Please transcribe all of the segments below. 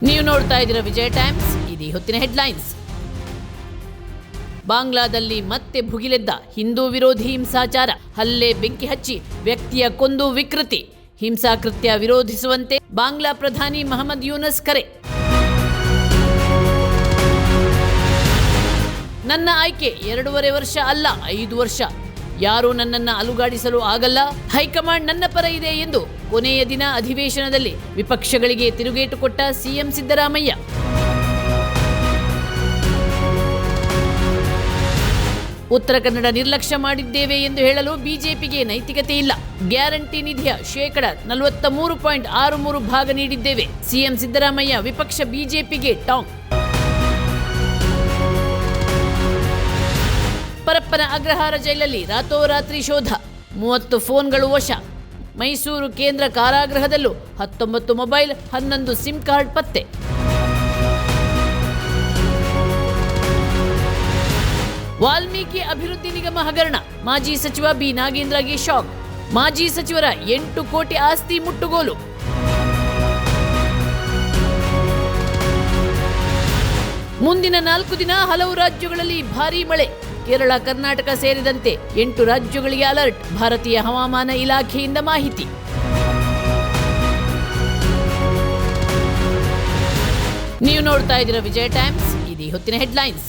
ನೀವು ನೋಡ್ತಾ ಇದ್ದೀರಾ ವಿಜಯ ಟೈಮ್ಸ್. ಇದು ಹೊತ್ತಿನ ಹೆಡ್ಲೈನ್ಸ್. ಬಾಂಗ್ಲಾದಲ್ಲಿ ಮತ್ತೆ ಭುಗಿಲೆದ್ದ ಹಿಂದೂ ವಿರೋಧಿ ಹಿಂಸಾಚಾರ. ಹಲ್ಲೆ, ಬೆಂಕಿ ಹಚ್ಚಿ ವ್ಯಕ್ತಿಯ ಕೊಂದು ವಿಕೃತಿ. ಹಿಂಸಾಕೃತ್ಯ ವಿರೋಧಿಸುವಂತೆ ಬಾಂಗ್ಲಾ ಪ್ರಧಾನಿ ಮೊಹಮ್ಮದ್ ಯೂನಸ್ ಕರೆ. ನನ್ನ ಆಯ್ಕೆ 2.5 ವರ್ಷ ಅಲ್ಲ 5 ವರ್ಷ. ಯಾರೂ ನನ್ನನ್ನು ಅಲುಗಾಡಿಸಲು ಆಗಲ್ಲ. ಹೈಕಮಾಂಡ್ ನನ್ನ ಪರ ಇದೆ ಎಂದು ಕೊನೆಯ ದಿನ ಅಧಿವೇಶನದಲ್ಲಿ ವಿಪಕ್ಷಗಳಿಗೆ ತಿರುಗೇಟು ಕೊಟ್ಟ ಸಿಎಂ ಸಿದ್ದರಾಮಯ್ಯ. ಉತ್ತರ ಕನ್ನಡ ನಿರ್ಲಕ್ಷ್ಯ ಮಾಡಿದ್ದೇವೆ ಎಂದು ಹೇಳಲು ಬಿಜೆಪಿಗೆ ನೈತಿಕತೆ ಇಲ್ಲ. ಗ್ಯಾರಂಟಿ ನಿಧಿಯ 43.63% ಭಾಗ ನೀಡಿದ್ದೇವೆ. ಸಿಎಂ ಸಿದ್ದರಾಮಯ್ಯ ವಿಪಕ್ಷ ಬಿಜೆಪಿಗೆ ಟಾಂಗ್. ಪರಪ್ಪನ ಅಗ್ರಹಾರ ಜೈಲಲ್ಲಿ ರಾತೋರಾತ್ರಿ ಶೋಧ. 30 ಫೋನ್ಗಳು ವಶ. ಮೈಸೂರು ಕೇಂದ್ರ ಕಾರಾಗೃಹದಲ್ಲೂ 19 ಮೊಬೈಲ್, 11 ಸಿಮ್ ಕಾರ್ಡ್ ಪತ್ತೆ. ವಾಲ್ಮೀಕಿ ಅಭಿವೃದ್ಧಿ ನಿಗಮ ಹಗರಣ. ಮಾಜಿ ಸಚಿವ ಬಿ ನಾಗೇಂದ್ರಗೆ ಶಾಕ್. ಮಾಜಿ ಸಚಿವರ 8 ಕೋಟಿ ಆಸ್ತಿ ಮುಟ್ಟುಗೋಲು. ಮುಂದಿನ 4 ದಿನ ಹಲವು ರಾಜ್ಯಗಳಲ್ಲಿ ಭಾರೀ ಮಳೆ. ಕೇರಳ, ಕರ್ನಾಟಕ ಸೇರಿದಂತೆ 8 ರಾಜ್ಯಗಳಿಗೆ ಅಲರ್ಟ್. ಭಾರತೀಯ ಹವಾಮಾನ ಇಲಾಖೆಯಿಂದ ಮಾಹಿತಿ. ನೀವು ನೋಡ್ತಾ ಇದ್ದೀರಾ ವಿಜಯ ಟೈಮ್ಸ್. ಇದು ಹೊತ್ತಿನ ಹೆಡ್ಲೈನ್ಸ್.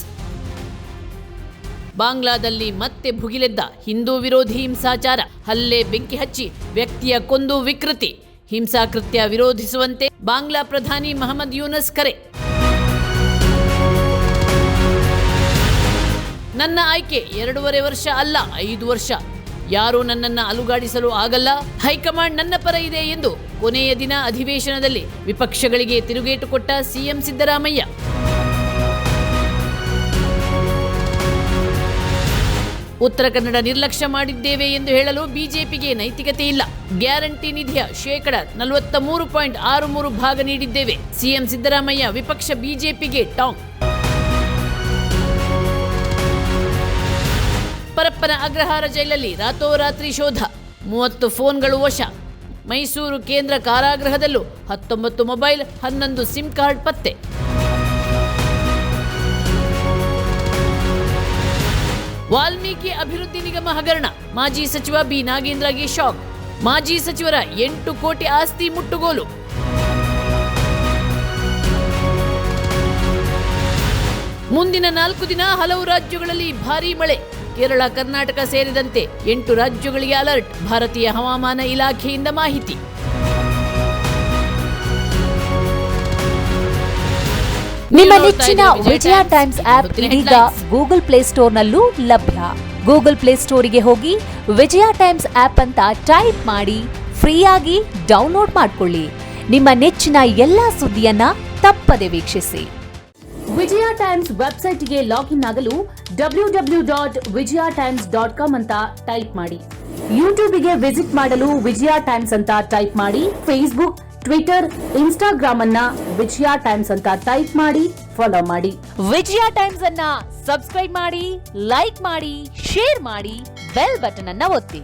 ಬಾಂಗ್ಲಾದಲ್ಲಿ ಮತ್ತೆ ಭುಗಿಲೆದ್ದ ಹಿಂದೂ ವಿರೋಧಿ ಹಿಂಸಾಚಾರ. ಹಲ್ಲೆ, ಬೆಂಕಿ ಹಚ್ಚಿ ವ್ಯಕ್ತಿಯ ಕೊಂದು ವಿಕೃತಿ. ಹಿಂಸಾಕೃತ್ಯ ವಿರೋಧಿಸುವಂತೆ ಬಾಂಗ್ಲಾ ಪ್ರಧಾನಿ ಮೊಹಮ್ಮದ್ ಯೂನಸ್ ಕರೆ. ನನ್ನ ಆಯ್ಕೆ 2.5 ವರ್ಷ ಅಲ್ಲ 5 ವರ್ಷ. ಯಾರೂ ನನ್ನನ್ನು ಅಲುಗಾಡಿಸಲು ಆಗಲ್ಲ. ಹೈಕಮಾಂಡ್ ನನ್ನ ಪರ ಇದೆ ಎಂದು ಕೊನೆಯ ದಿನ ಅಧಿವೇಶನದಲ್ಲಿ ವಿಪಕ್ಷಗಳಿಗೆ ತಿರುಗೇಟು ಕೊಟ್ಟ ಸಿಎಂ ಸಿದ್ದರಾಮಯ್ಯ. ಉತ್ತರ ಕನ್ನಡ ನಿರ್ಲಕ್ಷ್ಯ ಮಾಡಿದ್ದೇವೆ ಎಂದು ಹೇಳಲು ಬಿಜೆಪಿಗೆ ನೈತಿಕತೆ ಇಲ್ಲ. ಗ್ಯಾರಂಟಿ ನಿಧಿಯ 43.63% ಭಾಗ ನೀಡಿದ್ದೇವೆ. ಸಿಎಂ ಸಿದ್ದರಾಮಯ್ಯ ವಿಪಕ್ಷ ಬಿಜೆಪಿಗೆ ಟಾಂಗ್. ಪರಪ್ಪನ ಅಗ್ರಹಾರ ಜೈಲಲ್ಲಿ ರಾತೋರಾತ್ರಿ ಶೋಧ. 30 ಫೋನ್ಗಳು ವಶ. ಮೈಸೂರು ಕೇಂದ್ರ ಕಾರಾಗೃಹದಲ್ಲೂ 19 ಮೊಬೈಲ್, 11 ಸಿಮ್ ಕಾರ್ಡ್ ಪತ್ತೆ. ವಾಲ್ಮೀಕಿ ಅಭಿವೃದ್ಧಿ ನಿಗಮ ಹಗರಣ. ಮಾಜಿ ಸಚಿವ ಬಿ ನಾಗೇಂದ್ರಗೆ ಶಾಕ್. ಮಾಜಿ ಸಚಿವರ 8 ಕೋಟಿ ಆಸ್ತಿ ಮುಟ್ಟುಗೋಲು. ಮುಂದಿನ 4 ದಿನ ಹಲವು ರಾಜ್ಯಗಳಲ್ಲಿ ಭಾರೀ ಮಳೆ. ಕೇರಳ, ಕರ್ನಾಟಕ ಸೇರಿದಂತೆ 8 ರಾಜ್ಯಗಳಿಗೆ ಅಲರ್ಟ್. ಭಾರತೀಯ ಹವಾಮಾನ ಇಲಾಖೆಯಿಂದ ಮಾಹಿತಿ. ನಿಮ್ಮ ನೆಚ್ಚಿನ ವಿಜಯ ಟೈಮ್ಸ್ ಆಪ್ ಇದೀಗ ಗೂಗಲ್ ಪ್ಲೇಸ್ಟೋರ್ನಲ್ಲೂ ಲಭ್ಯ. ಗೂಗಲ್ ಪ್ಲೇಸ್ಟೋರಿಗೆ ಹೋಗಿ ವಿಜಯ ಟೈಮ್ಸ್ ಆಪ್ ಅಂತ ಟೈಪ್ ಮಾಡಿ ಫ್ರೀಯಾಗಿ ಡೌನ್ಲೋಡ್ ಮಾಡಿಕೊಳ್ಳಿ. ನಿಮ್ಮ ನೆಚ್ಚಿನ ಎಲ್ಲಾ ಸುದ್ದಿಯನ್ನ ತಪ್ಪದೆ ವೀಕ್ಷಿಸಿ. ವಿಜಯ ಟೈಮ್ಸ್ ವೆಬ್ಸೈಟ್ಗೆ ಲಾಗಿನ್ ಆಗಲು www.vijayatimes.com ಅಂತ ಟೈಪ್ ಮಾಡಿ. ಯೂಟ್ಯೂಬ್ಗೆ ವಿಸಿಟ್ ಮಾಡಲು ವಿಜಯ ಟೈಮ್ಸ್ ಅಂತ ಟೈಪ್ ಮಾಡಿ. ಫೇಸ್ಬುಕ್, ಟ್ವಿಟರ್, ಇನ್ಸ್ಟಾಗ್ರಾಮ್ ಅನ್ನ ವಿಜಯ ಟೈಮ್ಸ್ ಅಂತ ಟೈಪ್ ಮಾಡಿ ಫಾಲೋ ಮಾಡಿ. ವಿಜಯ ಟೈಮ್ಸ್ ಅನ್ನ ಸಬ್ಸ್ಕ್ರೈಬ್ ಮಾಡಿ, ಲೈಕ್ ಮಾಡಿ, ಶೇರ್ ಮಾಡಿ, ಬೆಲ್ ಬಟನ್ ಅನ್ನ ಒತ್ತಿ.